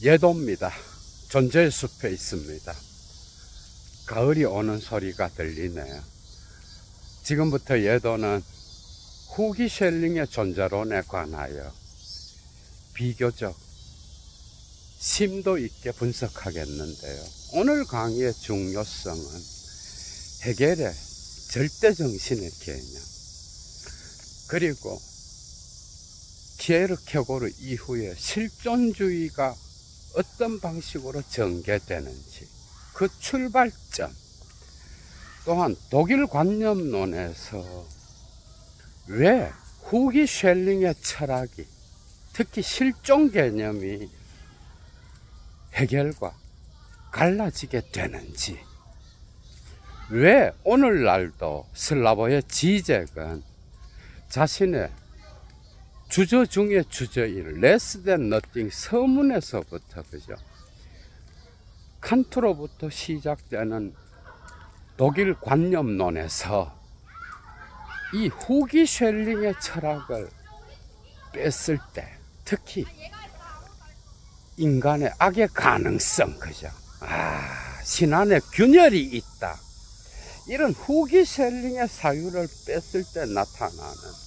예도입니다. 존재의 숲에 있습니다. 가을이 오는 소리가 들리네요. 지금부터 예도는 후기 쉘링의 존재론에 관하여 비교적 심도 있게 분석하겠는데요. 오늘 강의의 중요성은 헤겔의 절대정신의 개념, 그리고 키에르케고르 이후에 실존주의가 어떤 방식으로 전개되는지 그 출발점, 또한 독일 관념론에서 왜 후기 쉘링의 철학이, 특히 실존 개념이 헤겔과 갈라지게 되는지, 왜 오늘날도 슬라보의 지젝은 자신의 주저 중의 주저인 less than nothing 서문에서부터, 그죠? 칸트로부터 시작되는 독일 관념론에서 이 후기 쉘링의 철학을 뺐을 때, 특히 인간의 악의 가능성, 그죠? 신 안에 균열이 있다. 이런 후기 쉘링의 사유를 뺐을 때 나타나는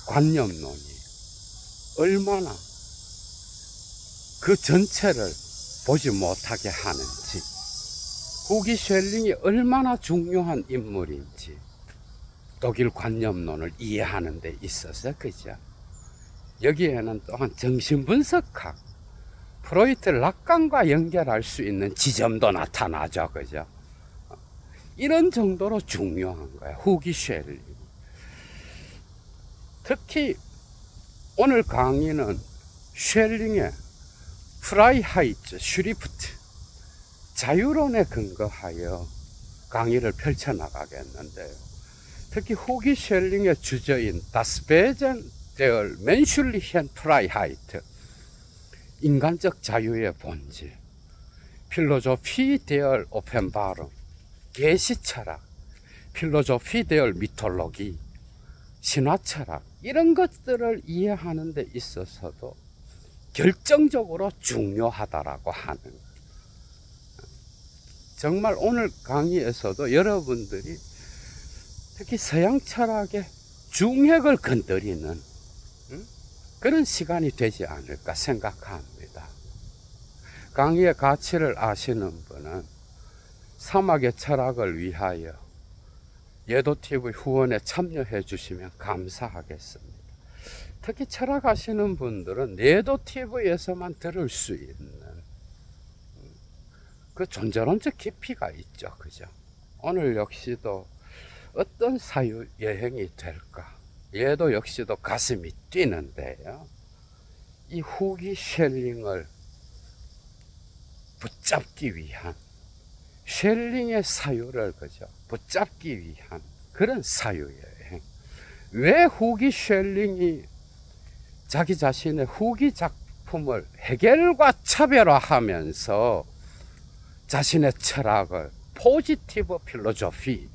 관념론이 얼마나 그 전체를 보지 못하게 하는지, 후기 쉘링이 얼마나 중요한 인물인지 독일 관념론을 이해하는 데 있어서, 그죠? 여기에는 또한 정신분석학, 프로이트 락강과 연결할 수 있는 지점도 나타나죠, 그죠? 이런 정도로 중요한 거예요, 후기 쉘링. 특히 오늘 강의는 쉘링의 프라이하이트, 슈리프트, 자유론에 근거하여 강의를 펼쳐나가겠는데요. 특히 후기 쉘링의 주저인 Das Wesen der menschlichen Freiheit, 인간적 자유의 본질, 필로소피 der Offenbarung, 계시철학, 필로소피 der Mythologie, 신화철학, 이런 것들을 이해하는 데 있어서도 결정적으로 중요하다라고 하는, 정말 오늘 강의에서도 여러분들이 특히 서양 철학의 중핵을 건드리는 그런 시간이 되지 않을까 생각합니다. 강의의 가치를 아시는 분은 사막의 철학을 위하여 예도TV 후원에 참여해 주시면 감사하겠습니다. 특히 철학하시는 분들은 예도TV에서만 들을 수 있는 그 존재론적 깊이가 있죠, 그죠? 오늘 역시도 어떤 사유 여행이 될까? 얘도 역시도 가슴이 뛰는데요. 이 후기 쉘링을 붙잡기 위한, 쉘링의 사유를, 그죠? 붙잡기 위한 그런 사유 여행. 왜 후기 쉘링이 자기 자신의 후기 작품을 헤겔과 차별화하면서 자신의 철학을 포지티브 필로소피,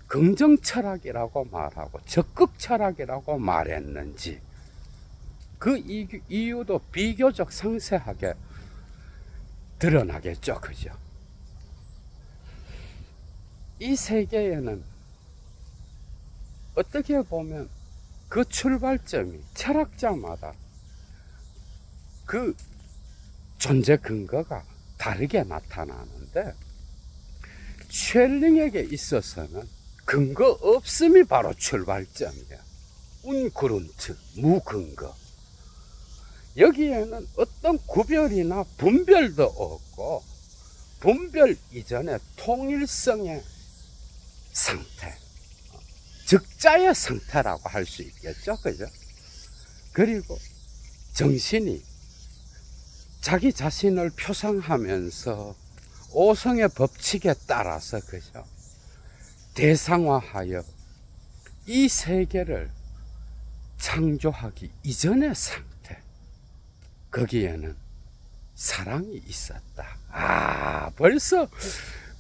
긍정 철학이라고 말하고 적극 철학이라고 말했는지, 그 이유도 비교적 상세하게 드러나겠죠, 그죠? 이 세계에는 어떻게 보면 그 출발점이 철학자마다 그 존재 근거가 다르게 나타나는데, 쉘링에게 있어서는 근거 없음이 바로 출발점이에요. 운그룬트, 무근거. 여기에는 어떤 구별이나 분별도 없고, 분별 이전에 통일성의 상태, 적자의 상태라고 할 수 있겠죠, 그죠? 그리고 정신이 자기 자신을 표상하면서 오성의 법칙에 따라서, 그죠? 대상화하여 이 세계를 창조하기 이전의 상태, 거기에는 사랑이 있었다. 벌써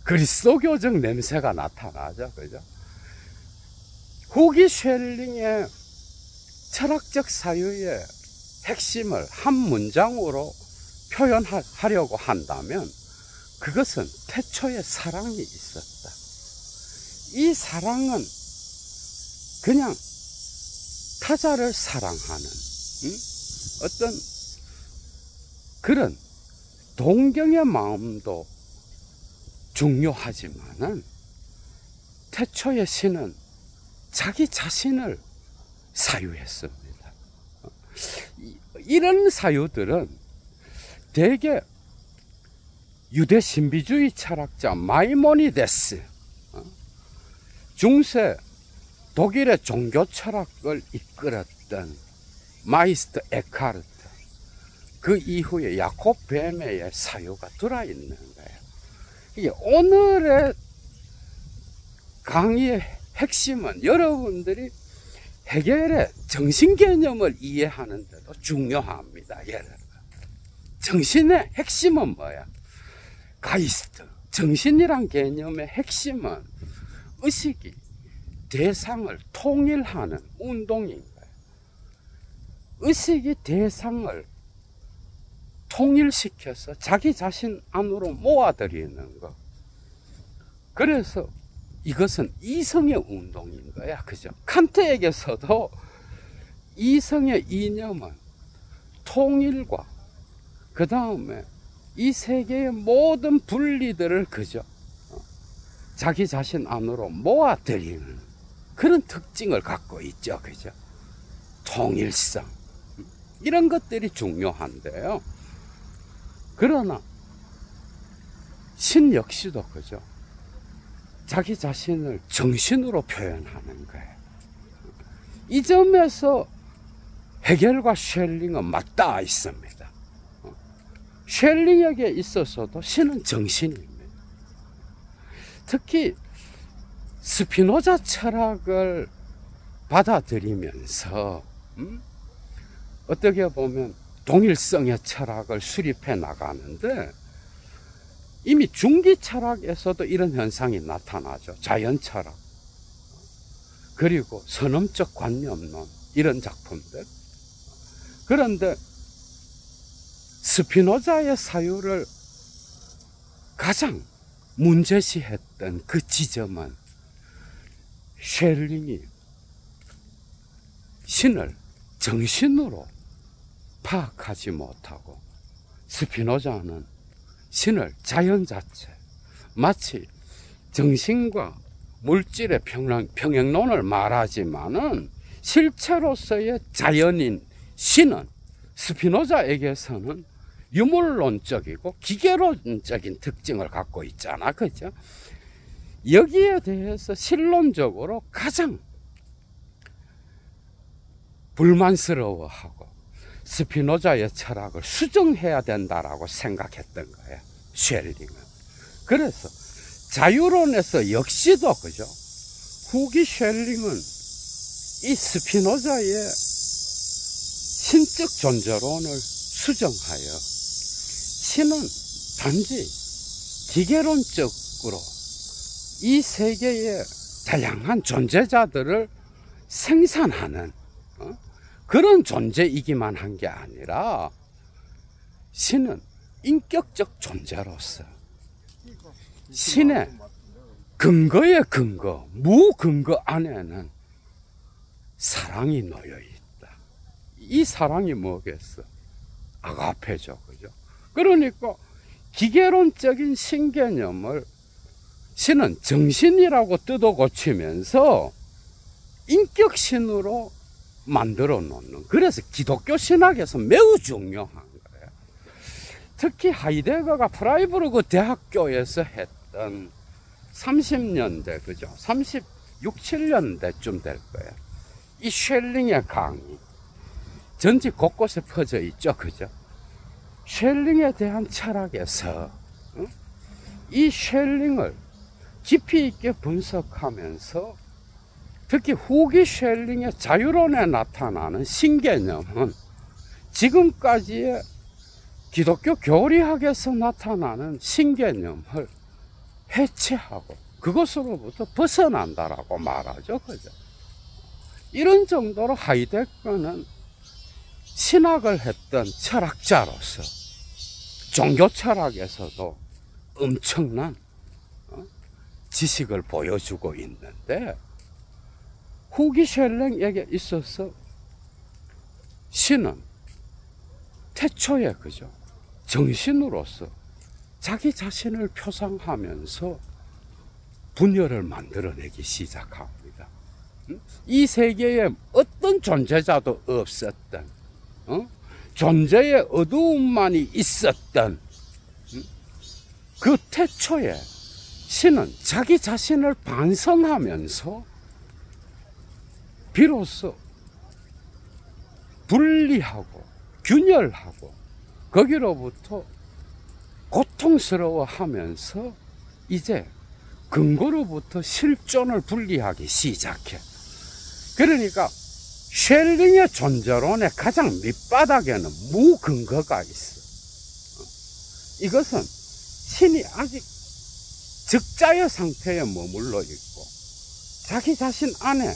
그리스도교적 냄새가 나타나죠, 그죠? 후기 쉘링의 철학적 사유의 핵심을 한 문장으로 표현하려고 한다면 그것은 태초에 사랑이 있었다. 이 사랑은 그냥 타자를 사랑하는 어떤 그런 동경의 마음도 중요하지만은 태초의 신은 자기 자신을 사유했습니다. 이런 사유들은 대개 유대 신비주의 철학자 마이모니데스, 중세 독일의 종교 철학을 이끌었던 마이스터 에카르트, 그 이후에 야콥 베메의 사유가 들어있는 거예요. 이게 오늘의 강의의 핵심은 여러분들이 헤겔의 정신 개념을 이해하는 데도 중요합니다. 여러분, 정신의 핵심은 뭐야? 가이스트, 정신이란 개념의 핵심은 의식이 대상을 통일하는 운동인 거예요. 의식이 대상을 통일시켜서 자기 자신 안으로 모아들이는 것. 그래서 이것은 이성의 운동인 거야. 그죠? 칸트에게서도 이성의 이념은 통일과 그 다음에 이 세계의 모든 분리들을 그죠? 자기 자신 안으로 모아들이는 그런 특징을 갖고 있죠. 그죠? 통일성. 이런 것들이 중요한데요. 그러나 신 역시도 그죠? 자기 자신을 정신으로 표현하는 거예요. 이 점에서 헤겔과 쉘링은 맞닿아 있습니다. 쉘링에게 있어서도 신은 정신입니다. 특히 스피노자 철학을 받아들이면서 어떻게 보면 동일성의 철학을 수립해 나가는데, 이미 중기 철학에서도 이런 현상이 나타나죠. 자연 철학, 그리고 선험적 관념론, 이런 작품들. 그런데 스피노자의 사유를 가장 문제시했던 그 지점은 쉘링이 신을 정신으로 파악하지 못하고, 스피노자는 신을 자연 자체, 마치 정신과 물질의 평행론을 말하지만은 실체로서의 자연인 신은 스피노자에게서는 유물론적이고 기계론적인 특징을 갖고 있잖아. 그죠? 여기에 대해서 실론적으로 가장 불만스러워하고 스피노자의 철학을 수정해야 된다라고 생각했던 거예요, 쉘링은. 그래서 자유론에서 역시도 그죠? 후기 쉘링은 이 스피노자의 신적 존재론을 수정하여 신은 단지 기계론적으로 이 세계의 다양한 존재자들을 생산하는 그런 존재이기만 한 게 아니라, 신은 인격적 존재로서 신의 근거의 근거, 무근거 안에는 사랑이 놓여 있다. 이 사랑이 뭐겠어? 아가페죠. 그죠? 그러니까 기계론적인 신개념을 신은 정신이라고 뜯어 고치면서 인격신으로 만들어 놓는, 그래서 기독교 신학에서 매우 중요한 거예요. 특히 하이데거가 프라이부르크 대학교에서 했던 30년대, 그죠? 36, 7년대쯤 될 거예요. 이 쉘링의 강의, 전직 곳곳에 퍼져 있죠. 그죠? 쉘링에 대한 철학에서 이 쉘링을 깊이 있게 분석하면서 특히 후기 쉘링의 자유론에 나타나는 신개념은 지금까지의 기독교 교리학에서 나타나는 신개념을 해체하고 그것으로부터 벗어난다라고 말하죠. 그죠? 이런 정도로 하이데거는 신학을 했던 철학자로서 종교 철학에서도 엄청난 지식을 보여주고 있는데, 후기 셸랭에게 있어서 신은 태초에 그죠, 정신으로서 자기 자신을 표상하면서 분열을 만들어내기 시작합니다. 이 세계에 어떤 존재자도 없었던, 존재의 어두움만이 있었던 그 태초에 신은 자기 자신을 반성하면서 비로소 분리하고 균열하고 거기로부터 고통스러워하면서 이제 근거로부터 실존을 분리하기 시작해. 그러니까 셸링의 존재론의 가장 밑바닥에는 무근거가 있어. 이것은 신이 아직 적자의 상태에 머물러 있고 자기 자신 안에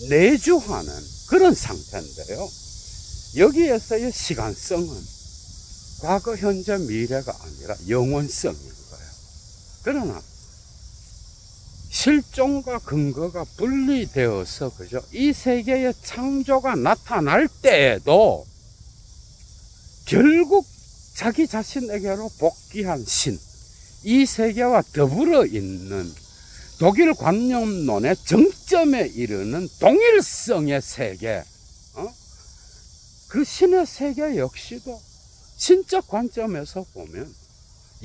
내주하는 그런 상태인데요, 여기에서의 시간성은 과거, 현재, 미래가 아니라 영원성인 거예요. 그러나 실존과 근거가 분리되어서 그죠, 이 세계의 창조가 나타날 때에도 결국 자기 자신에게로 복귀한 신, 이 세계와 더불어 있는 독일 관념론의 정점에 이르는 동일성의 세계, 그 신의 세계 역시도 신적 관점에서 보면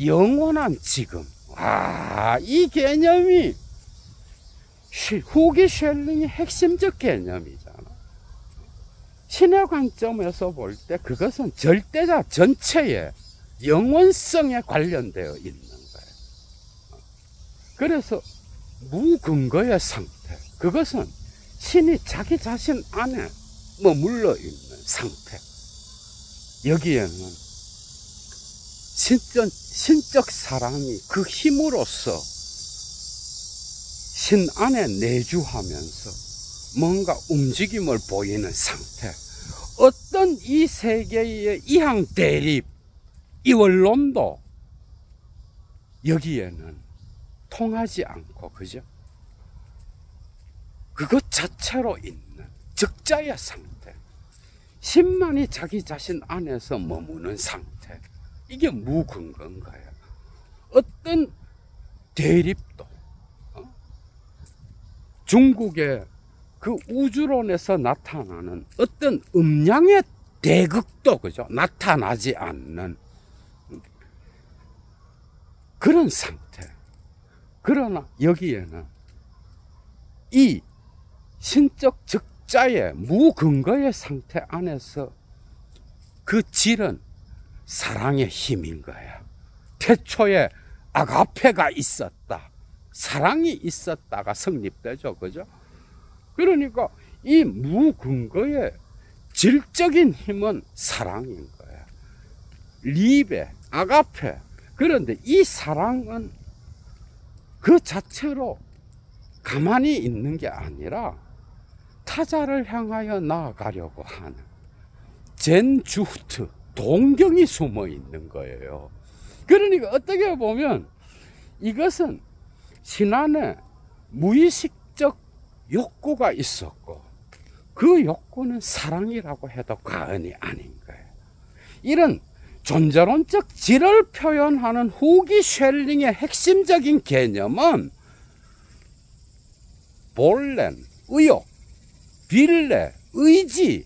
영원한 지금, 이 개념이 후기 셸링의 핵심적 개념이잖아. 신의 관점에서 볼 때 그것은 절대자 전체의 영원성에 관련되어 있는 거예요. 그래서 무근거의 상태, 그것은 신이 자기 자신 안에 머물러 있는 상태, 여기에는 신적 사랑이 그 힘으로써 신 안에 내주하면서 뭔가 움직임을 보이는 상태, 어떤 이 세계의 이항 대립, 이원론도 여기에는 통하지 않고, 그죠? 그것 자체로 있는 적자의 상태, 신만이 자기 자신 안에서 머무는 상태, 이게 무근거인 거예요. 어떤 대립도, 중국의 그 우주론에서 나타나는 어떤 음양의 대극도 그죠, 나타나지 않는 그런 상태. 그러나 여기에는 이 신적 적자의 무근거의 상태 안에서 그 질은 사랑의 힘인 거야. 태초에 아가페가 있었다, 사랑이 있었다가 성립되죠, 그죠? 그러니까 이 무근거의 질적인 힘은 사랑인 거야. 리베, 아가페. 그런데 이 사랑은 그 자체로 가만히 있는 게 아니라 타자를 향하여 나아가려고 하는 젠주트, 동경이 숨어 있는 거예요. 그러니까 어떻게 보면 이것은 신 안에 무의식적 욕구가 있었고 그 욕구는 사랑이라고 해도 과언이 아닌 거예요. 이런 존재론적 질을 표현하는 후기 셸링의 핵심적인 개념은 볼렌, 의욕, 빌레, 의지,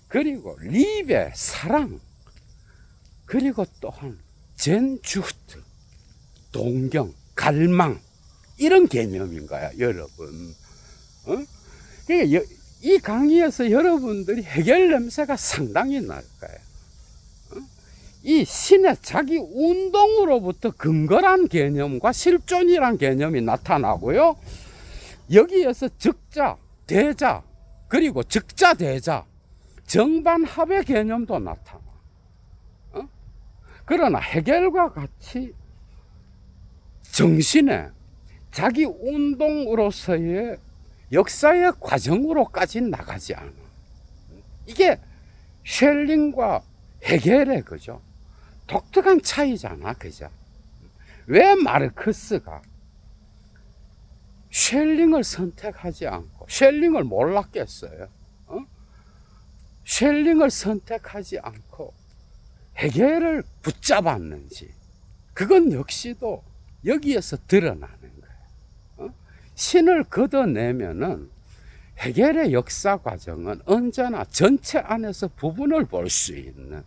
그리고 리베, 사랑, 그리고 또한 젠주트, 동경, 갈망, 이런 개념인 거야, 여러분. 그러니까 이 강의에서 여러분들이 해결 냄새가 상당히 날 거예요. 이 신의 자기 운동으로부터 근거란 개념과 실존이란 개념이 나타나고요, 여기에서 적자, 대자, 그리고 적자, 대자, 정반합의 개념도 나타나. 그러나 해결과 같이 정신의 자기 운동으로서의 역사의 과정으로까지 나가지 않아. 이게 셸링과 해겔의 그죠, 독특한 차이잖아, 그죠? 왜 마르크스가 쉘링을 선택하지 않고, 쉘링을 몰랐겠어요? 쉘링을 선택하지 않고 헤겔을 붙잡았는지, 그건 역시도 여기에서 드러나는 거예요. 신을 걷어내면은 헤겔의 역사 과정은 언제나 전체 안에서 부분을 볼 수 있는,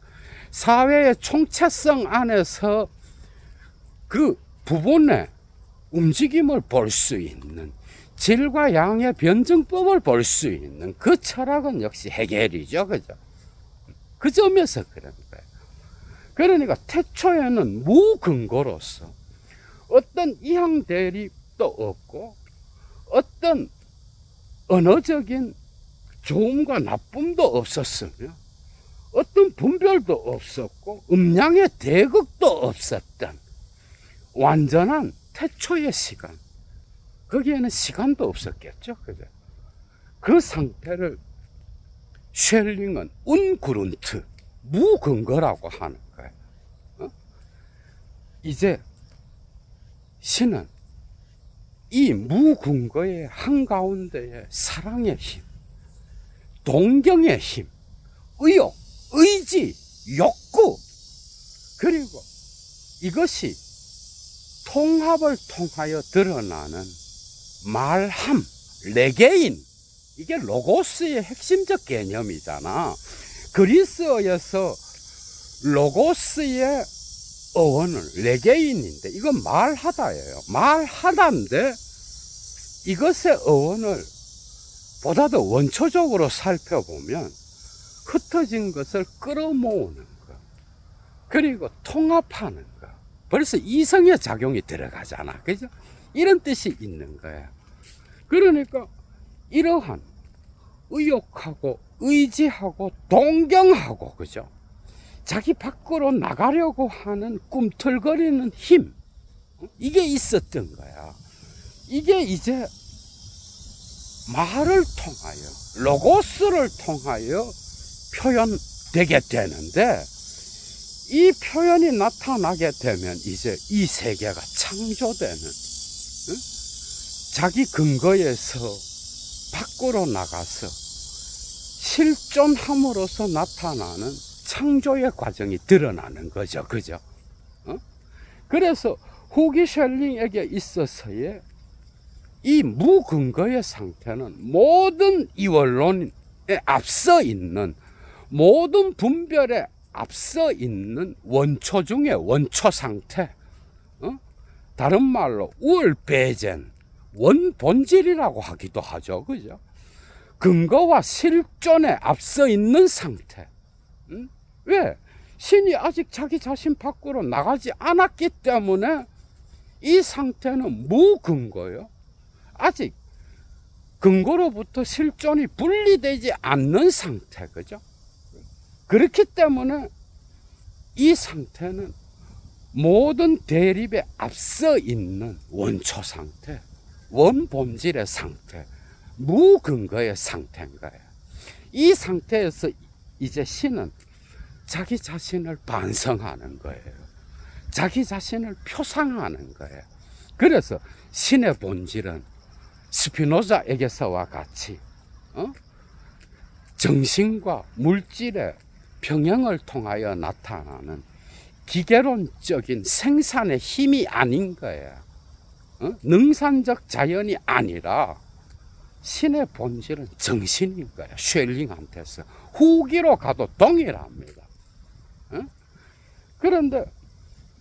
사회의 총체성 안에서 그 부분의 움직임을 볼 수 있는, 질과 양의 변증법을 볼 수 있는 그 철학은 역시 헤겔이죠. 그죠? 그 점에서 그런 거예요. 그러니까 태초에는 무근거로서 어떤 이항 대립도 없고, 어떤 언어적인 좋음과 나쁨도 없었으며, 어떤 분별도 없었고, 음양의 대극도 없었던 완전한 태초의 시간, 거기에는 시간도 없었겠죠. 그죠? 그 상태를 쉘링은 운그룬트, 무근거라고 하는 거예요. 이제 신은 이 무근거의 한가운데에 사랑의 힘, 동경의 힘, 의욕, 의지, 욕구, 그리고 이것이 통합을 통하여 드러나는 말함, 레게인, 이게 로고스의 핵심적 개념이잖아. 그리스어에서 로고스의 어원은 레게인인데, 이건 말하다예요. 말하다인데 이것의 어원을 보다 더 원초적으로 살펴보면 흩어진 것을 끌어모으는 것, 그리고 통합하는 것, 벌써 이성의 작용이 들어가잖아. 그죠? 이런 뜻이 있는 거야. 그러니까 이러한 의욕하고 의지하고 동경하고, 그죠? 자기 밖으로 나가려고 하는 꿈틀거리는 힘, 이게 있었던 거야. 이게 이제 말을 통하여, 로고스를 통하여 표현되게 되는데, 이 표현이 나타나게 되면 이제 이 세계가 창조되는, 자기 근거에서 밖으로 나가서 실존함으로써 나타나는 창조의 과정이 드러나는 거죠. 그죠? 그래서 후기 쉘링에게 있어서의 이 무근거의 상태는 모든 이원론에 앞서 있는, 모든 분별에 앞서 있는 원초 중의 원초 상태, 다른 말로 우얼베젠, 원본질이라고 하기도 하죠. 그죠? 근거와 실존에 앞서 있는 상태. 왜? 신이 아직 자기 자신 밖으로 나가지 않았기 때문에 이 상태는 무근거요. 아직 근거로부터 실존이 분리되지 않는 상태. 그죠? 그렇기 때문에 이 상태는 모든 대립에 앞서 있는 원초 상태, 원본질의 상태, 무근거의 상태인 거예요. 이 상태에서 이제 신은 자기 자신을 반성하는 거예요. 자기 자신을 표상하는 거예요. 그래서 신의 본질은 스피노자에게서와 같이 정신과 물질의 평형을 통하여 나타나는 기계론적인 생산의 힘이 아닌 거예요. 능산적 자연이 아니라 신의 본질은 정신인 거예요. 쉘링한테서 후기로 가도 동일합니다. 그런데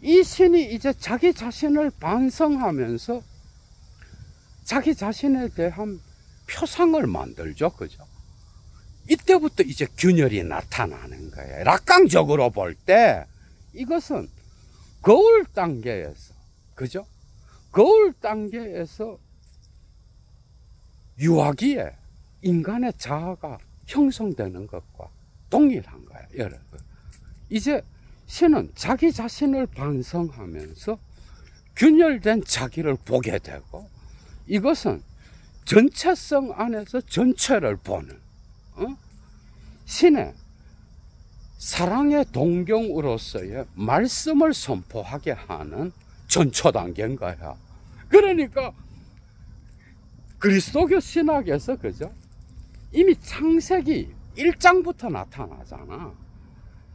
이 신이 이제 자기 자신을 반성하면서 자기 자신에 대한 표상을 만들죠. 그죠? 이때부터 이제 균열이 나타나는 거예요. 락강적으로 볼 때 이것은 거울 단계에서, 그죠? 거울 단계에서 유아기에 인간의 자아가 형성되는 것과 동일한 거예요, 여러분. 이제 신은 자기 자신을 반성하면서 균열된 자기를 보게 되고, 이것은 전체성 안에서 전체를 보는 신의 사랑의 동경으로서의 말씀을 선포하게 하는 전초 단계인 거야. 그러니까 그리스도교 신학에서 그죠? 이미 창세기 1장부터 나타나잖아.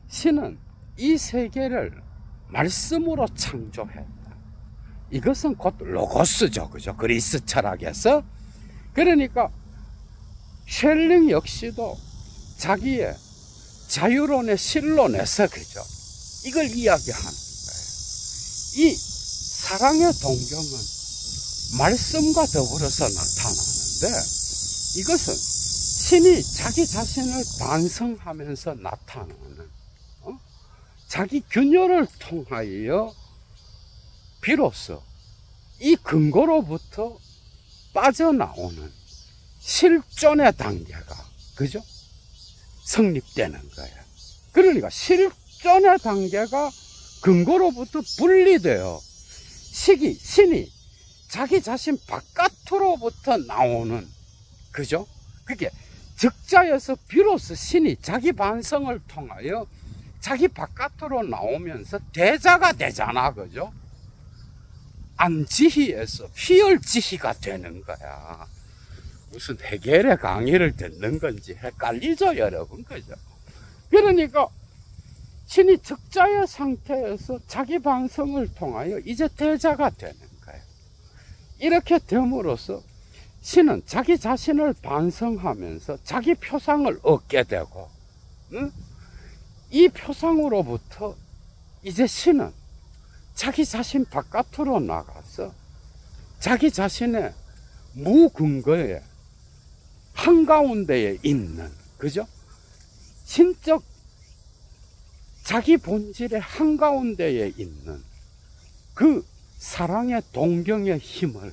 신은 이 세계를 말씀으로 창조했다. 이것은 곧 로고스죠. 그죠? 그리스 철학에서. 그러니까 쉘링 역시도 자기의 자유론의 실론에서 그죠? 이걸 이야기하는 거예요. 이 사랑의 동경은 말씀과 더불어서 나타나는데 이것은 신이 자기 자신을 반성하면서 나타나는 자기 균열을 통하여 비로소 이 근거로부터 빠져나오는 실존의 단계가 그죠? 성립되는 거예요. 그러니까 실존의 단계가 근거로부터 분리되어 신이 자기 자신 바깥으로부터 나오는 그죠? 그게 적자에서 비로소 신이 자기 반성을 통하여 자기 바깥으로 나오면서 대자가 되잖아. 그죠? 안지희에서 희열지희가 되는 거야. 무슨 해겔의 강의를 듣는 건지 헷갈리죠, 여러분. 그죠? 그러니까 신이 적자의 상태에서 자기 반성을 통하여 이제 대자가 되는 거예요. 이렇게 됨으로써 신은 자기 자신을 반성하면서 자기 표상을 얻게 되고, 응? 이 표상으로부터 이제 신은 자기 자신 바깥으로 나가서 자기 자신의 무근거에 한가운데에 있는, 그죠? 신적 자기 본질의 한가운데에 있는 그 사랑의 동경의 힘을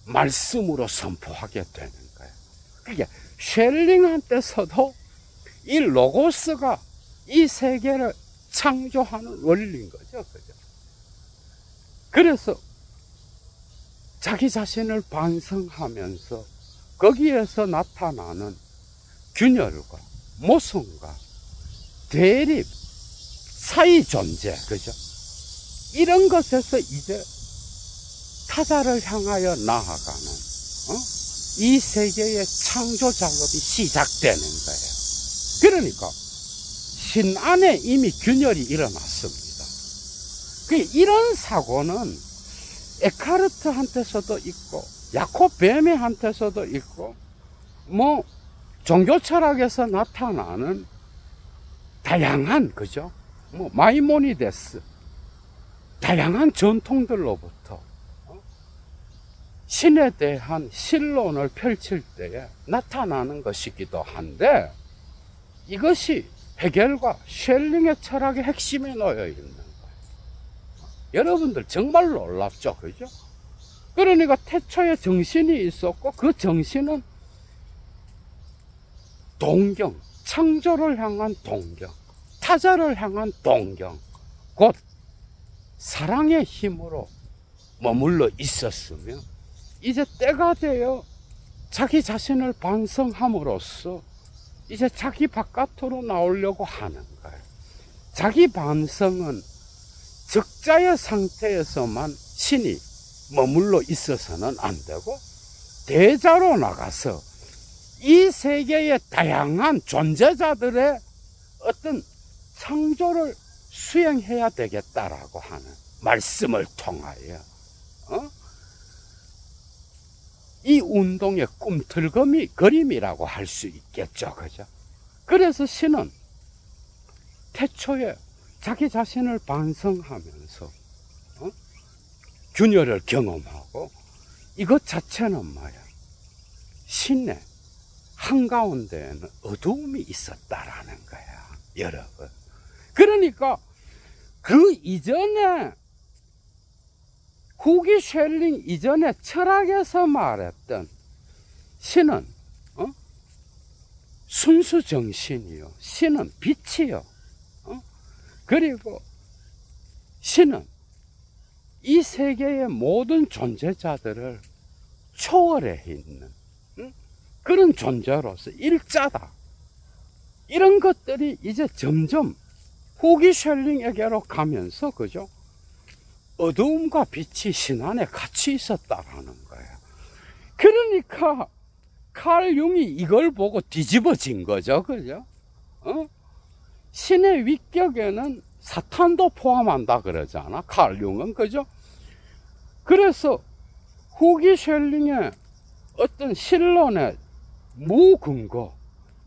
말씀으로 선포하게 되는 거예요. 그게 쉘링한테서도 이 로고스가 이 세계를 창조하는 원리인 거죠. 그죠? 그래서 자기 자신을 반성하면서 거기에서 나타나는 균열과 모순과 대립, 사이 존재, 그죠? 이런 것에서 이제 타자를 향하여 나아가는 이 세계의 창조 작업이 시작되는 거예요. 그러니까 신 안에 이미 균열이 일어났습니다. 이런 사고는 에카르트한테서도 있고 야콥 베메한테서도 있고 뭐 종교 철학에서 나타나는 다양한 그죠? 뭐 마이모니데스 다양한 전통들로부터 신에 대한 신론을 펼칠 때에 나타나는 것이기도 한데 이것이 해겔과 쉘링의 철학의 핵심에 놓여 있는 거예요. 여러분들 정말 놀랍죠, 그죠? 그러니까 태초에 정신이 있었고 그 정신은 동경, 창조를 향한 동경, 타자를 향한 동경, 곧 사랑의 힘으로 머물러 있었으며 이제 때가 되어 자기 자신을 반성함으로써 이제 자기 바깥으로 나오려고 하는 거예요. 자기 반성은 적자의 상태에서만 신이 머물러 있어서는 안 되고 대자로 나가서 이 세계의 다양한 존재자들의 어떤 창조를 수행해야 되겠다라고 하는 말씀을 통하여 이 운동의 꿈틀거림이라고 할 수 있겠죠. 그죠? 그래서 신은 태초에 자기 자신을 반성하면서 균열을 경험하고 이것 자체는 뭐야? 신의 한가운데에는 어두움이 있었다라는 거야, 여러분. 그러니까 그 이전에 후기 쉘링 이전에 철학에서 말했던 신은 순수 정신이요, 신은 빛이요, 그리고 신은 이 세계의 모든 존재자들을 초월해 있는 그런 존재로서 일자다. 이런 것들이 이제 점점 후기 쉘링에게로 가면서, 그죠? 어두움과 빛이 신 안에 같이 있었다라는 거예요. 그러니까 칼 융이 이걸 보고 뒤집어진 거죠. 그죠? 신의 위격에는 사탄도 포함한다 그러잖아. 칼 융은. 그죠? 그래서 후기 쉘링의 어떤 신론의 무근거,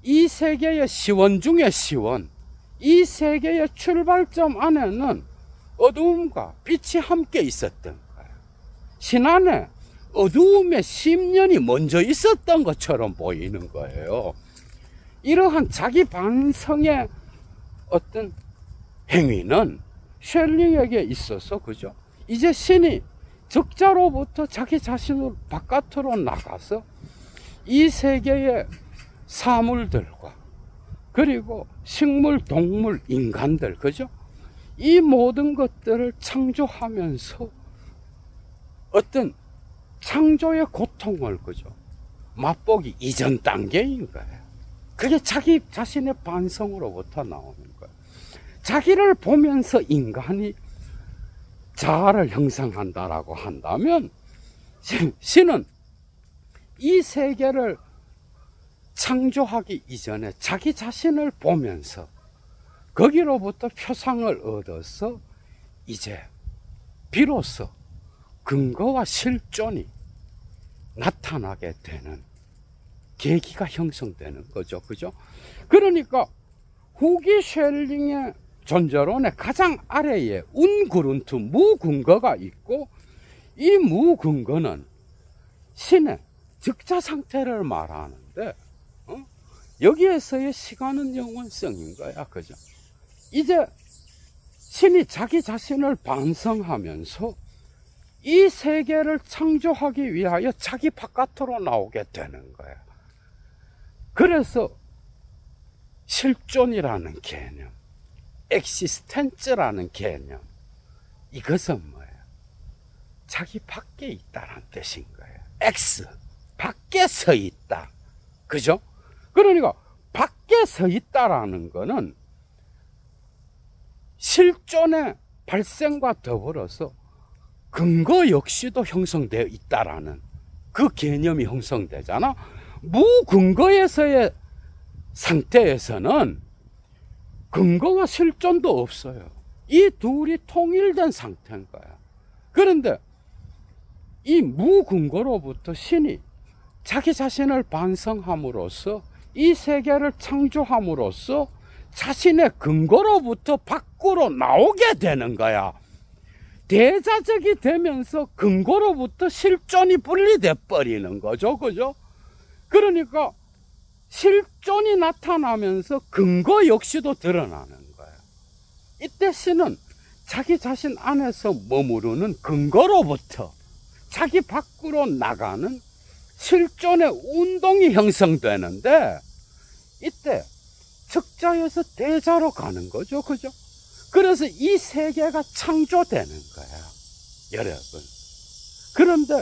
이 세계의 시원 중의 시원, 이 세계의 출발점 안에는 어두움과 빛이 함께 있었던 거예요. 신 안에 어두움의 10년이 먼저 있었던 것처럼 보이는 거예요. 이러한 자기 반성의 어떤 행위는 쉘링에게 있어서, 그죠? 이제 신이 적자로부터 자기 자신을 바깥으로 나가서 이 세계의 사물들과 그리고 식물, 동물, 인간들, 그죠? 이 모든 것들을 창조하면서 어떤 창조의 고통을, 그죠? 맛보기 이전 단계인 거예요. 그게 자기 자신의 반성으로부터 나오는 거예요. 자기를 보면서 인간이 자아를 형성한다라고 한다면, 신은 이 세계를 창조하기 이전에 자기 자신을 보면서 거기로부터 표상을 얻어서 이제 비로소 근거와 실존이 나타나게 되는 계기가 형성되는 거죠. 그죠? 그러니까 후기 쉘링의 존재론의 가장 아래에 운그룬트 무근거가 있고, 이 무근거는 신의 적자 상태를 말하는데, 여기에서의 시간은 영원성인 거야. 그죠? 이제 신이 자기 자신을 반성하면서 이 세계를 창조하기 위하여 자기 바깥으로 나오게 되는 거야. 그래서 실존이라는 개념, 엑시스텐츠라는 개념, 이것은 뭐예요? 자기 밖에 있다는 뜻인 거예요. 엑스, 밖에 서 있다. 그죠? 그러니까 밖에 서 있다라는 거는 실존의 발생과 더불어서 근거 역시도 형성되어 있다라는 그 개념이 형성되잖아. 무근거에서의 상태에서는 근거와 실존도 없어요. 이 둘이 통일된 상태인 거야. 그런데 이 무근거로부터 신이 자기 자신을 반성함으로써 이 세계를 창조함으로써 자신의 근거로부터 밖으로 나오게 되는 거야. 대자적이 되면서 근거로부터 실존이 분리돼 버리는 거죠. 그죠? 그러니까 실존이 나타나면서 근거 역시도 드러나는 거예요. 이때 신은 자기 자신 안에서 머무르는 근거로부터 자기 밖으로 나가는 실존의 운동이 형성되는데, 이때 적자에서 대자로 가는 거죠. 그죠? 그래서 이 세계가 창조되는 거야, 여러분. 그런데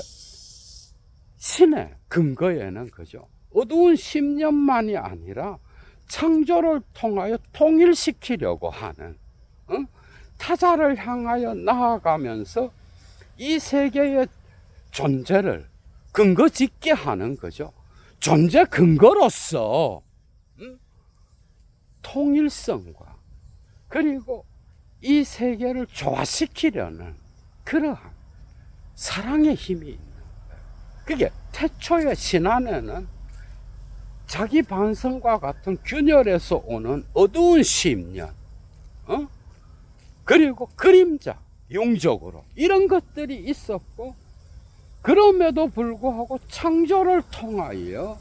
신의 근거에는, 그죠? 어두운 10년만이 아니라 창조를 통하여 통일시키려고 하는, 타자를 향하여 나아가면서 이 세계의 존재를 근거 짓게 하는 거죠. 존재 근거로서 통일성과 그리고 이 세계를 조화시키려는 그러한 사랑의 힘이 있는 거예요. 그게 태초의 신 안에는 자기 반성과 같은 균열에서 오는 어두운 10년, 그리고 그림자, 용적으로 이런 것들이 있었고, 그럼에도 불구하고 창조를 통하여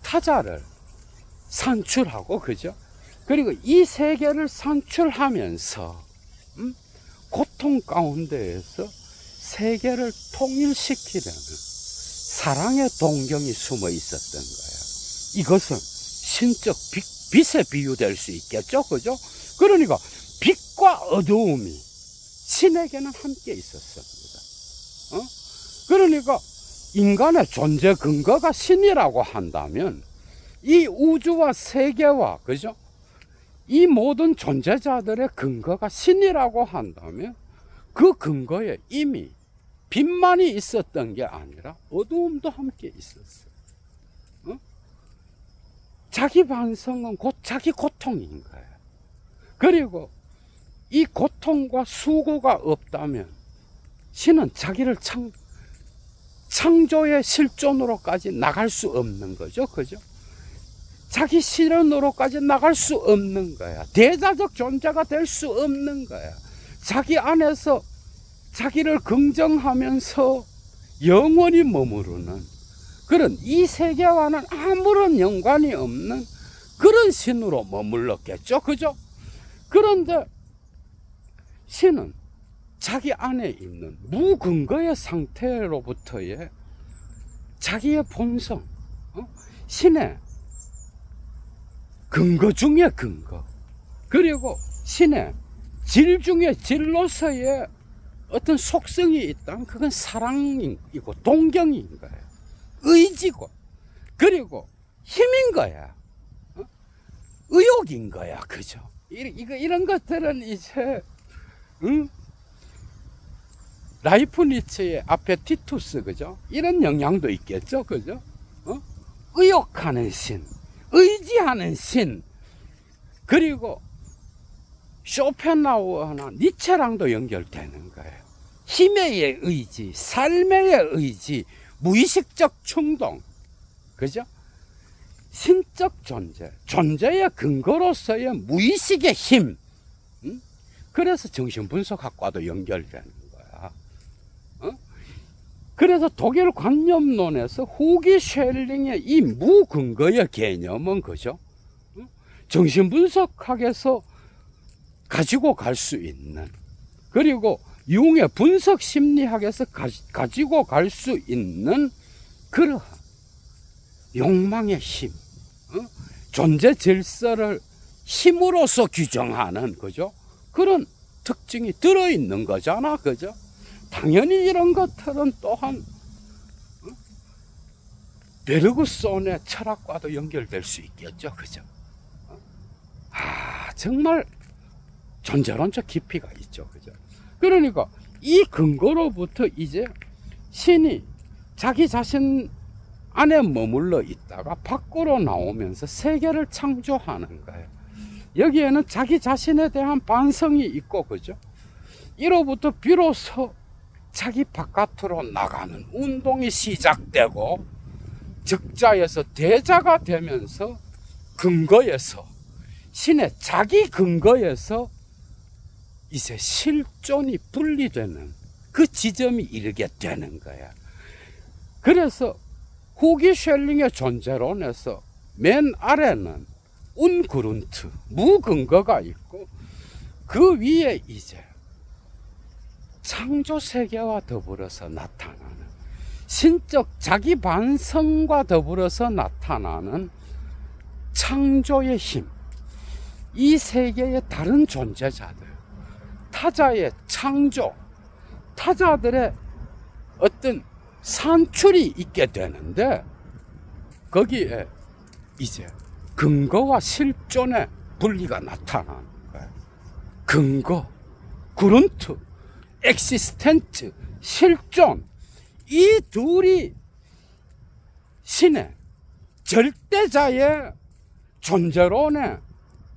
타자를 산출하고, 그죠? 그리고 이 세계를 산출하면서 고통 가운데에서 세계를 통일시키려는 사랑의 동경이 숨어 있었던 거예요. 이것은 신적 빛에 비유될 수 있겠죠, 그죠? 그러니까 빛과 어두움이 신에게는 함께 있었습니다. 그러니까 인간의 존재 근거가 신이라고 한다면 이 우주와 세계와, 그죠? 이 모든 존재자들의 근거가 신이라고 한다면 그 근거에 이미 빛만이 있었던 게 아니라 어두움도 함께 있었어요. 자기 반성은 곧 자기 고통인 거예요. 그리고 이 고통과 수고가 없다면 신은 자기를 창조의 실존으로까지 나갈 수 없는 거죠. 그죠? 자기 실현으로까지 나갈 수 없는 거야. 대자적 존재가 될 수 없는 거야. 자기 안에서 자기를 긍정하면서 영원히 머무르는 그런 이 세계와는 아무런 연관이 없는 그런 신으로 머물렀겠죠. 그죠? 그런데 신은 자기 안에 있는 무근거의 상태로부터의 자기의 본성, 신의 근거 중의 근거, 그리고 신의 질 중의 질로서의 어떤 속성이 있다면 그건 사랑이고 동경인 거예요. 의지고, 그리고 힘인 거야. 의욕인 거야. 그죠? 이런 것들은 이제, 라이프니츠의 아페티투스, 그죠? 이런 영향도 있겠죠. 그죠? 의욕하는 신, 의지하는 신, 그리고 쇼펜하우어나 니체랑도 연결되는 거예요. 힘의 의지, 삶의 의지, 무의식적 충동, 그죠? 신적 존재, 존재의 근거로서의 무의식의 힘. 그래서 정신분석학과도 연결되는 거야. 그래서 독일 관념론에서 후기 쉘링의 이 무근거의 개념은 그죠? 정신분석학에서 가지고 갈 수 있는, 그리고 융의 분석심리학에서 가지고 갈 수 있는 그러한 욕망의 힘, 존재 질서를 힘으로서 규정하는, 그죠? 그런 특징이 들어있는 거잖아. 그죠? 당연히 이런 것들은 또한 베르그손의 철학과도 연결될 수 있겠죠. 그죠? 정말 존재론적 깊이가 있죠. 그죠? 그러니까 이 근거로부터 이제 신이 자기 자신 안에 머물러 있다가 밖으로 나오면서 세계를 창조하는 거예요. 여기에는 자기 자신에 대한 반성이 있고, 그죠? 이로부터 비로소 자기 바깥으로 나가는 운동이 시작되고, 적자에서 대자가 되면서 근거에서, 신의 자기 근거에서 이제 실존이 분리되는 그 지점이 이르게 되는 거야. 그래서 후기 쉘링의 존재론에서 맨 아래는 운그룬트, 무근거가 있고, 그 위에 이제 창조 세계와 더불어서 나타나는 신적 자기 반성과 더불어서 나타나는 창조의 힘, 이 세계의 다른 존재자들, 타자의 창조, 타자들의 어떤 산출이 있게 되는데, 거기에 이제 근거와 실존의 분리가 나타나는 거예요. 근거, 그룬트, 엑시스텐트, 실존, 이 둘이 신의 절대자의 존재론의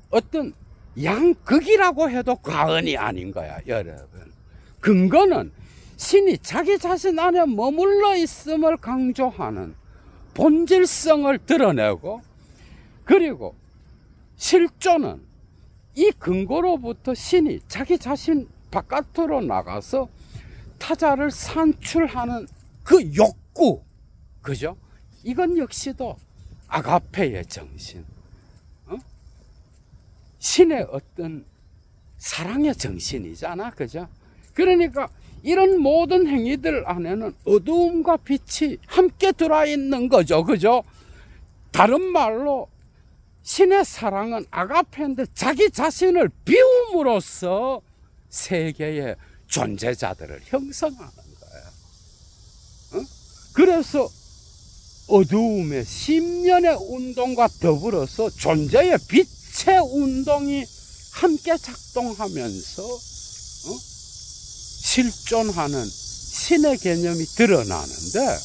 어떤 양극이라고 해도 과언이 아닌 거야, 여러분. 근거는 신이 자기 자신 안에 머물러 있음을 강조하는 본질성을 드러내고, 그리고 실존은 이 근거로부터 신이 자기 자신 바깥으로 나가서 타자를 산출하는 그 욕구, 그죠? 이건 역시도 아가페의 정신, 신의 어떤 사랑의 정신이잖아. 그죠? 그러니까 이런 모든 행위들 안에는 어두움과 빛이 함께 들어있는 거죠. 그죠? 다른 말로 신의 사랑은 아가페인데 자기 자신을 비움으로써 세계의 존재자들을 형성하는 거예요. 그래서 어두움의 심연의 운동과 더불어서 존재의 빛을 전체 운동이 함께 작동하면서 실존하는 신의 개념이 드러나는데,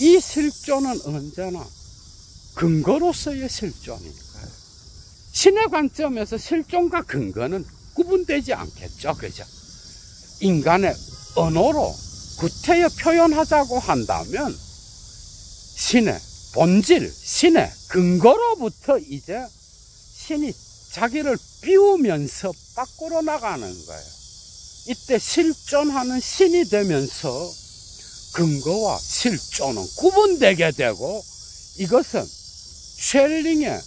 이 실존은 언제나 근거로서의 실존인가요? 신의 관점에서 실존과 근거는 구분되지 않겠죠, 그죠? 인간의 언어로 구태여 표현하자고 한다면 신의 본질, 신의 근거로부터 이제 신이 자기를 비우면서 밖으로 나가는 거예요. 이때 실존하는 신이 되면서 근거와 실존은 구분되게 되고, 이것은 쉘링의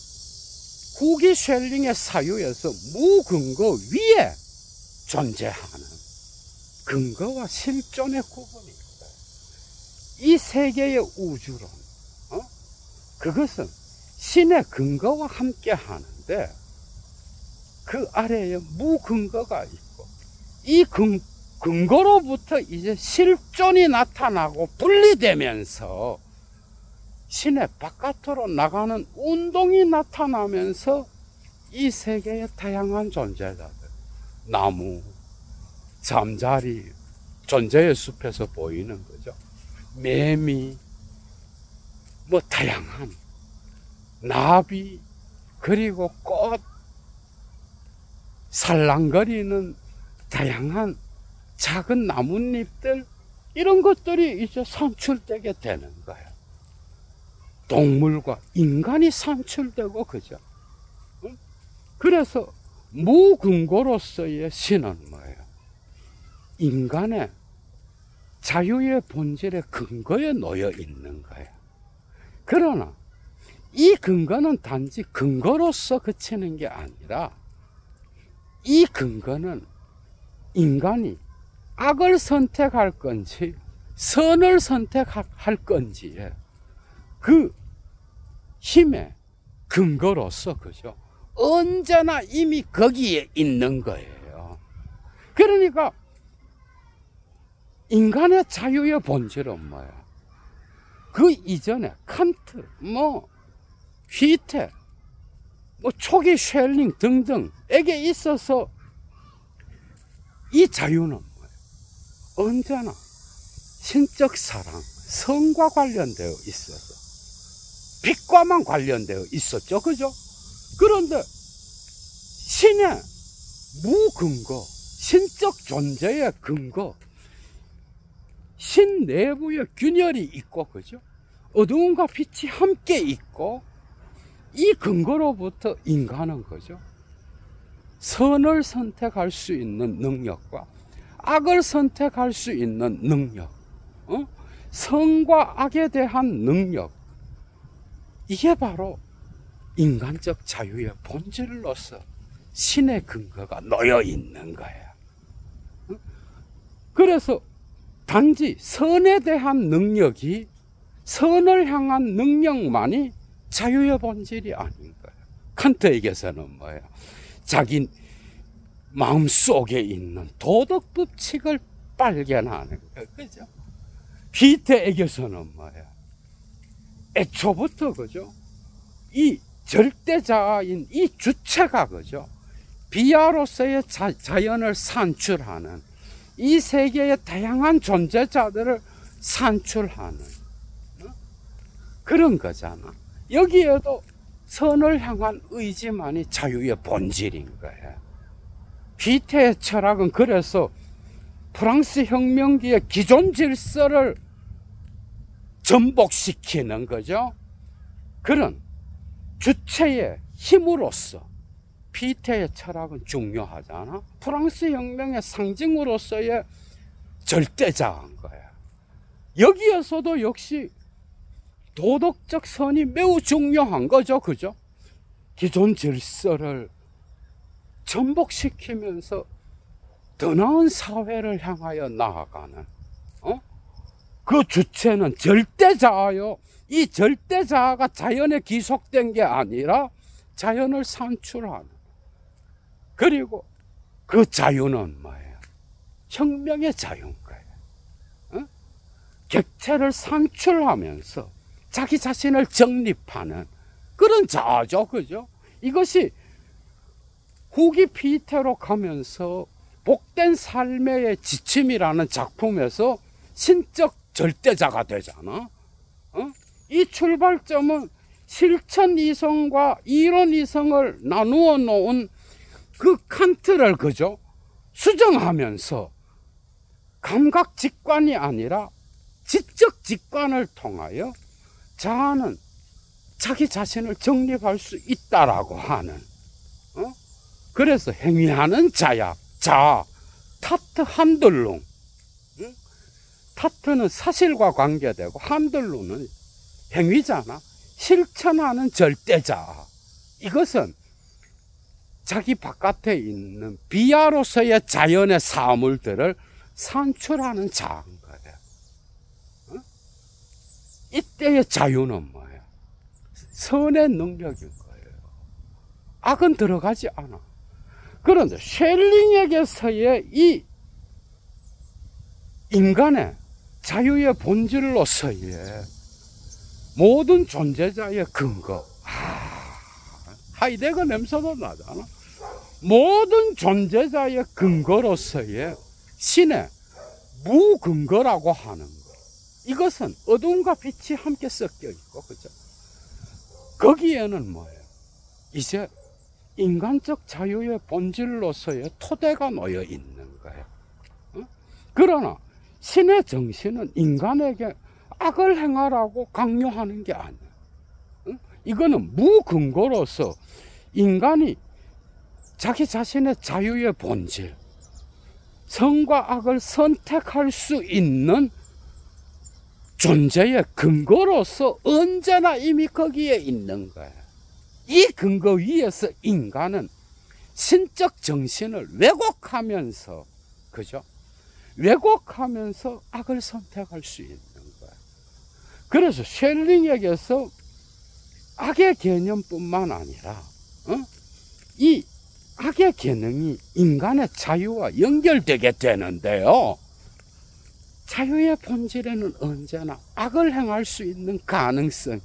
후기 쉘링의 사유에서 무근거 위에 존재하는 근거와 실존의 구분입니다. 이 세계의 우주론, 그것은 신의 근거와 함께 하는데, 그 아래에 무근거가 있고, 이 근거로부터 이제 실존이 나타나고 분리되면서 신의 바깥으로 나가는 운동이 나타나면서 이 세계의 다양한 존재자들, 나무, 잠자리, 존재의 숲에서 보이는 거죠. 매미, 뭐 다양한 나비, 그리고 꽃, 살랑거리는 다양한 작은 나뭇잎들, 이런 것들이 이제 산출되게 되는 거예요. 동물과 인간이 산출되고, 그죠? 그래서 무근거로서의 신은 뭐예요? 인간의 자유의 본질의 근거에 놓여 있는 거예요. 그러나 이 근거는 단지 근거로서 그치는 게 아니라, 이 근거는 인간이 악을 선택할 건지 선을 선택할 건지에 그 힘의 근거로서, 그죠? 언제나 이미 거기에 있는 거예요. 그러니까 인간의 자유의 본질은 뭐야? 그 이전에 칸트, 휘테, 초기 쉘링 등등에게 있어서 이 자유는 뭐예요? 언제나 신적 사랑, 성과 관련되어 있어서 빛과만 관련되어 있었죠, 그죠? 그런데 신의 무근거, 신적 존재의 근거, 신 내부에 균열이 있고, 그죠? 어두움과 빛이 함께 있고, 이 근거로부터 인간은, 그죠? 선을 선택할 수 있는 능력과 악을 선택할 수 있는 능력, 선과 악에 대한 능력, 이게 바로 인간적 자유의 본질로서 신의 근거가 놓여 있는 거예요. 그래서 단지 선에 대한 능력이, 선을 향한 능력만이 자유의 본질이 아닌 거예요. 칸트에게서는 뭐예요? 자기 마음속에 있는 도덕 법칙을 발견하는 거예요. 그죠? 휘테에게서는 뭐예요? 애초부터, 그죠? 이 절대자인 이 주체가, 그죠? 비아로서의 자연을 산출하는, 이 세계의 다양한 존재자들을 산출하는 그런 거잖아. 여기에도 선을 향한 의지만이 자유의 본질인 거예요. 휘테의 철학은 그래서 프랑스 혁명기의 기존 질서를 전복시키는 거죠. 그런 주체의 힘으로서 휘테의 철학은 중요하잖아. 프랑스 혁명의 상징으로서의 절대자인 거야. 여기에서도 역시 도덕적 선이 매우 중요한 거죠, 그죠? 기존 질서를 전복시키면서 더 나은 사회를 향하여 나아가는, 그 주체는 절대자요. 이 절대자가 자연에 기속된 게 아니라 자연을 산출하는, 그리고 그 자유는 뭐예요? 혁명의 자유인 거예요. 객체를 산출하면서 자기 자신을 정립하는 그런 자아죠, 그죠? 이것이 후기 피테로 가면서 복된 삶의 지침이라는 작품에서 신적 절대자가 되잖아. 이 출발점은 실천 이성과 이론 이성을 나누어 놓은 그 칸트를 그죠? 수정하면서 감각 직관이 아니라 지적 직관을 통하여 자아는 자기 자신을 정립할 수 있다라고 하는, 그래서 행위하는 자야, 자, 타트 한들룽. 타트는 사실과 관계되고 한들루는 행위잖아. 실천하는 절대자. 이것은 자기 바깥에 있는 비아로서의 자연의 사물들을 산출하는 자인 거예요. 이때의 자유는 뭐예요? 선의 능력인 거예요. 악은 들어가지 않아. 그런데 쉘링에게서의 이 인간의 자유의 본질로서의 모든 존재자의 근거, 하이데거 냄새도 나잖아. 모든 존재자의 근거로서의 신의 무근거라고 하는 것, 이것은 어둠과 빛이 함께 섞여 있고, 그죠? 거기에는 뭐예요? 이제 인간적 자유의 본질로서의 토대가 놓여 있는 거예요. 그러나 신의 정신은 인간에게 악을 행하라고 강요하는 게 아니에요. 이거는 무근거로서 인간이 자기 자신의 자유의 본질, 선과 악을 선택할 수 있는 존재의 근거로서 언제나 이미 거기에 있는 거예요. 이 근거 위에서 인간은 신적 정신을 왜곡하면서, 그죠? 왜곡하면서 악을 선택할 수 있는 거예요. 그래서 쉘링에게서 악의 개념뿐만 아니라 이 악의 기능이 인간의 자유와 연결되게 되는데요, 자유의 본질에는 언제나 악을 행할 수 있는 가능성이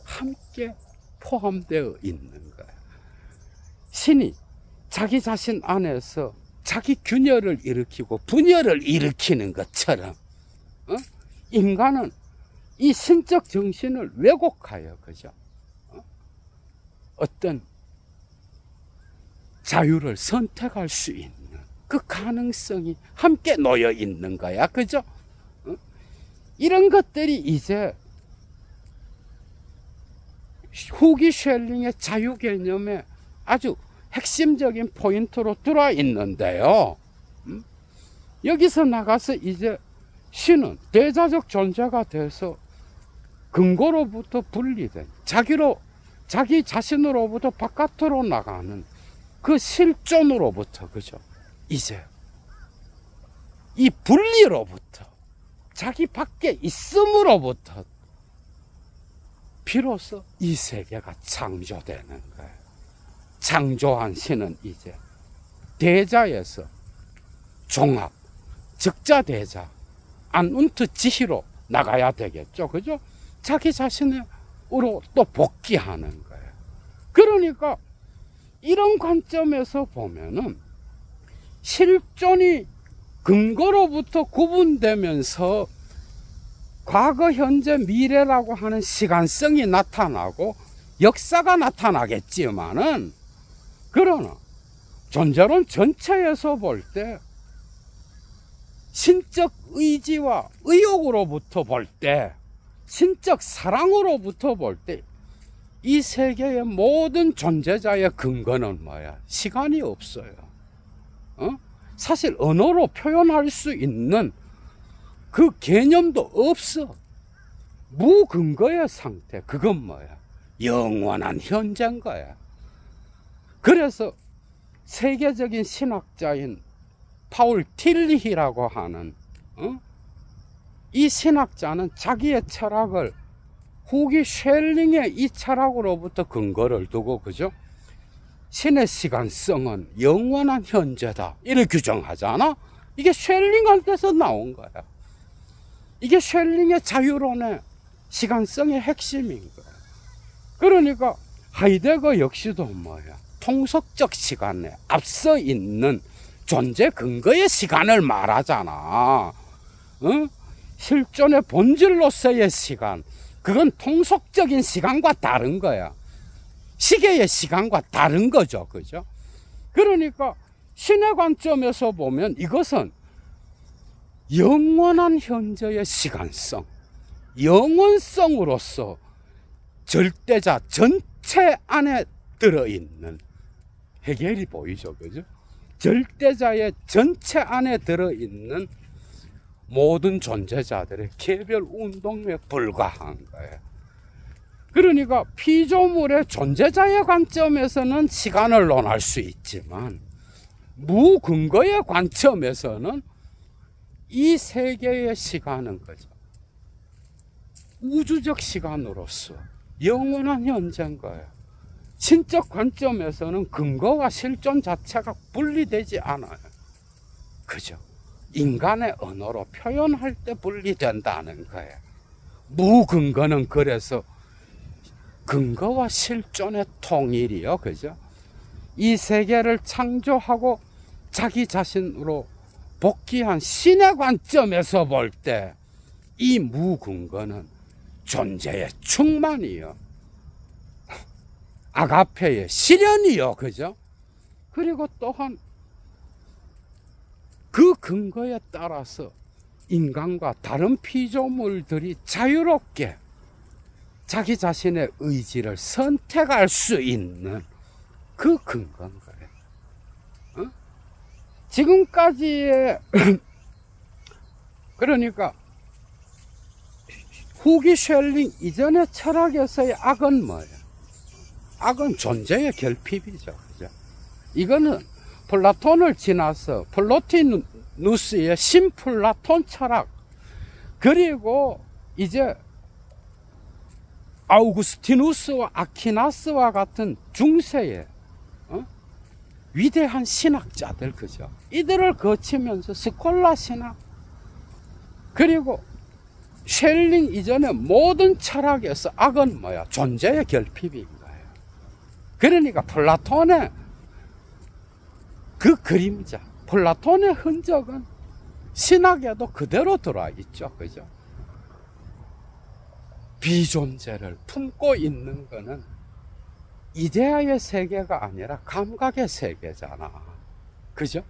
함께 포함되어 있는 거예요. 신이 자기 자신 안에서 자기 균열을 일으키고 분열을 일으키는 것처럼 인간은 이 신적 정신을 왜곡하여, 그죠? 어떤 자유를 선택할 수 있는 그 가능성이 함께 놓여 있는 거야, 그죠? 이런 것들이 이제 후기 쉘링의 자유 개념에 아주 핵심적인 포인트로 들어와 있는데요, 여기서 나가서 이제 신은 대자적 존재가 돼서 근거로부터 분리된 자기 자신으로부터 바깥으로 나가는 그 실존으로부터, 그죠? 이제 이 분리로부터, 자기 밖에 있음으로부터 비로소 이 세계가 창조되는 거예요. 창조한 신은 이제 대자에서 종합, 적자대자, 안운트 지희로 나가야 되겠죠, 그죠? 자기 자신으로 또 복귀하는 거예요. 그러니까 이런 관점에서 보면은 실존이 근거로부터 구분되면서 과거, 현재, 미래라고 하는 시간성이 나타나고 역사가 나타나겠지만은, 그러나 존재론 전체에서 볼 때 신적 의지와 의욕으로부터 볼 때, 신적 사랑으로부터 볼 때 이 세계의 모든 존재자의 근거는 뭐야? 시간이 없어요. 사실 언어로 표현할 수 있는 그 개념도 없어. 무근거의 상태, 그건 뭐야? 영원한 현재인 거야. 그래서 세계적인 신학자인 파울 틸리히라고 하는 이 신학자는 자기의 철학을 후기 쉘링의 이 철학으로부터 근거를 두고, 그죠? 신의 시간성은 영원한 현재다, 이렇게 규정하잖아. 이게 쉘링한테서 나온 거야. 이게 쉘링의 자유론의 시간성의 핵심인 거야. 그러니까 하이데거 역시도 뭐야? 통속적 시간에 앞서 있는 존재 근거의 시간을 말하잖아. 실존의 본질로서의 시간, 그건 통속적인 시간과 다른 거야. 시계의 시간과 다른 거죠. 그죠? 그러니까 신의 관점에서 보면 이것은 영원한 현재의 시간성, 영원성으로서 절대자 전체 안에 들어있는 해결이 보이죠. 그죠? 절대자의 전체 안에 들어있는 모든 존재자들의 개별 운동에 불과한 거예요. 그러니까 피조물의 존재자의 관점에서는 시간을 논할 수 있지만 무근거의 관점에서는 이 세계의 시간은 거죠. 우주적 시간으로서 영원한 현재인 거예요. 신적 관점에서는 근거와 실존 자체가 분리되지 않아요. 그죠? 인간의 언어로 표현할 때 분리된다는 거예요. 무근거는 그래서 근거와 실존의 통일이요. 그죠? 이 세계를 창조하고 자기 자신으로 복귀한 신의 관점에서 볼 때 이 무근거는 존재의 충만이요. 아가페의 실현이요. 그죠? 그리고 또한 그 근거에 따라서 인간과 다른 피조물들이 자유롭게 자기 자신의 의지를 선택할 수 있는 그 근거인 거예요. 지금까지의 그러니까 후기 쉘링 이전의 철학에서의 악은 뭐예요? 악은 존재의 결핍이죠. 그죠? 이거는 플라톤을 지나서 플로티누스의 신플라톤 철학, 그리고 이제 아우구스티누스와 아퀴나스와 같은 중세의 위대한 신학자들, 그죠? 이들을 거치면서 스콜라 신학, 그리고 쉘링 이전의 모든 철학에서 악은 뭐야? 존재의 결핍인 거예요. 그러니까 플라톤의 그 그림자, 플라톤의 흔적은 신학에도 그대로 들어와 있죠. 그죠? 비존재를 품고 있는 거는 이데아의 세계가 아니라 감각의 세계잖아. 그죠?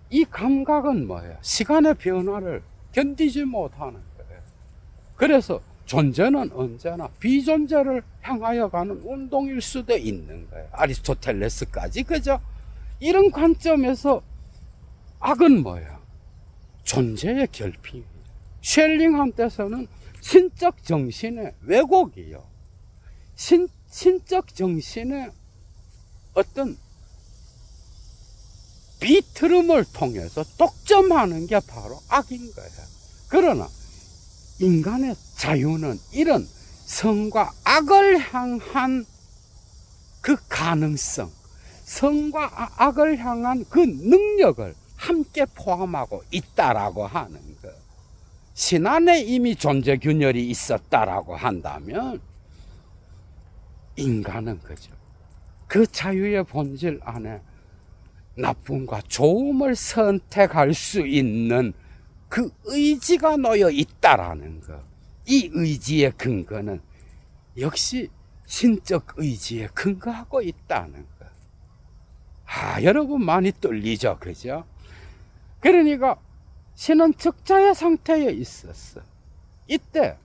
이 감각은 뭐예요? 시간의 변화를 견디지 못하는 거예요. 그래서 존재는 언제나 비존재를 향하여 가는 운동일 수도 있는 거예요. 아리스토텔레스까지. 그죠? 이런 관점에서 악은 뭐예요? 존재의 결핍이에요. 쉘링한테서는 신적 정신의 왜곡이요. 신적 정신의 어떤 비트름을 통해서 독점하는 게 바로 악인 거예요. 그러나 인간의 자유는 이런 선과 악을 향한 그 가능성, 선과 악을 향한 그 능력을 함께 포함하고 있다라고 하는 것. 신 안에 이미 존재 균열이 있었다라고 한다면 인간은 그죠. 그 자유의 본질 안에 나쁨과 좋음을 선택할 수 있는 그 의지가 놓여 있다라는 것. 이 의지의 근거는 역시 신적 의지에 근거하고 있다는 것. 여러분 많이 떨리죠. 그죠? 그러니까 신은 적자의 상태에 있었어. 이때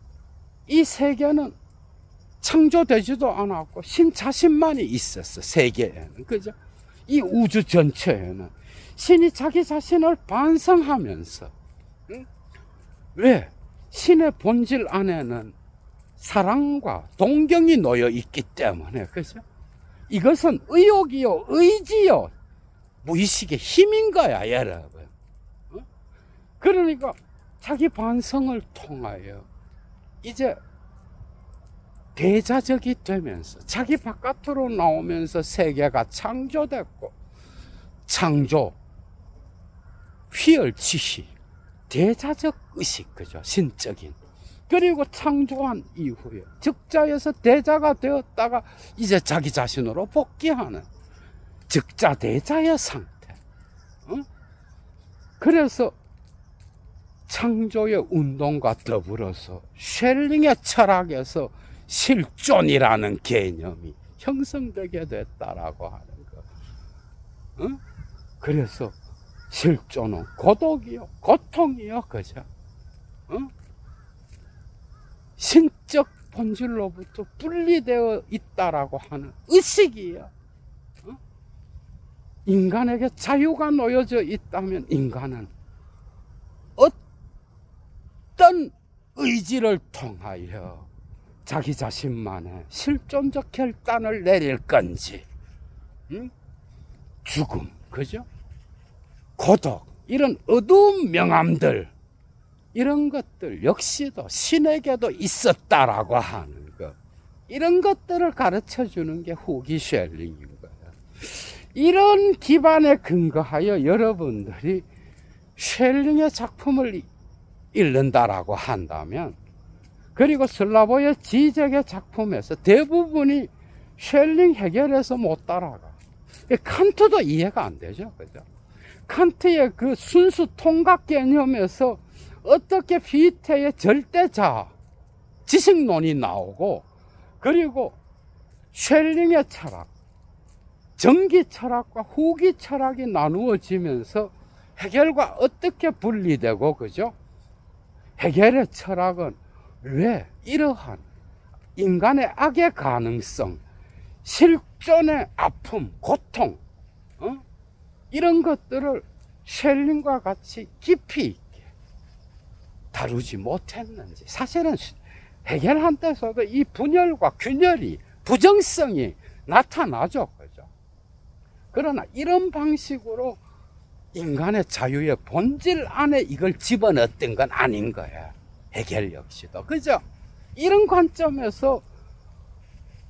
이 세계는 창조되지도 않았고 신 자신만이 있었어. 세계에는. 그죠? 이 우주 전체에는 신이 자기 자신을 반성하면서, 왜? 신의 본질 안에는 사랑과 동경이 놓여 있기 때문에. 그죠? 이것은 의욕이요, 의지요, 무의식의 힘인 거야, 여러분. 그러니까 자기 반성을 통하여 이제 대자적이 되면서 자기 바깥으로 나오면서 세계가 창조됐고, 창조, 휘열치시, 대자적 의식, 그죠? 신적인 그리고 창조한 이후에 적자에서 대자가 되었다가 이제 자기 자신으로 복귀하는 적자대자의 상태. 그래서 창조의 운동과 더불어서 쉘링의 철학에서 실존이라는 개념이 형성되게 됐다라고 하는 거. 그래서 실존은 고독이요, 고통이요, 그죠? 신적 본질로부터 분리되어 있다라고 하는 의식이요. 인간에게 자유가 놓여져 있다면 인간은 어떤 의지를 통하여 자기 자신만의 실존적 결단을 내릴 건지, 죽음, 그죠? 고독, 이런 어두운 명암들, 이런 것들 역시도 신에게도 있었다라고 하는 것, 이런 것들을 가르쳐 주는 게 후기 쉘링인 거예요. 이런 기반에 근거하여 여러분들이 쉘링의 작품을 읽는다라고 한다면, 그리고 슬라보의 지적의 작품에서 대부분이 쉘링 해결해서 못 따라가. 칸트도 이해가 안 되죠, 그죠? 칸트의 그 순수 통각 개념에서 어떻게 피테의 절대자 지식론이 나오고, 그리고 쉘링의 철학, 전기 철학과 후기 철학이 나누어지면서 해겔과 어떻게 분리되고, 그죠? 해겔의 철학은 왜 이러한 인간의 악의 가능성, 실존의 아픔, 고통, 이런 것들을 쉘링과 같이 깊이 있게 다루지 못했는지. 사실은 해겔한테서도 이 분열과 균열이, 부정성이 나타나죠, 그죠? 그러나 이런 방식으로 인간의 자유의 본질 안에 이걸 집어넣었던 건 아닌 거야, 해겔 역시도, 그죠? 이런 관점에서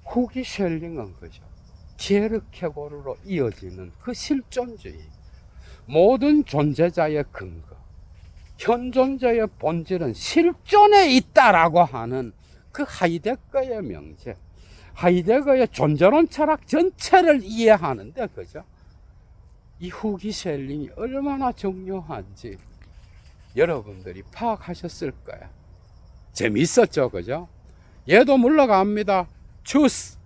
후기 쉘링은, 그죠? 키에르케고르로 이어지는 그 실존주의, 모든 존재자의 근거, 현존자의 본질은 실존에 있다라고 하는 그 하이데거의 명제, 하이데거의 존재론 철학 전체를 이해하는데, 그죠? 이 후기 쉘링이 얼마나 중요한지 여러분들이 파악하셨을 거야. 재미있었죠, 그죠? 얘도 물러갑니다. 주스.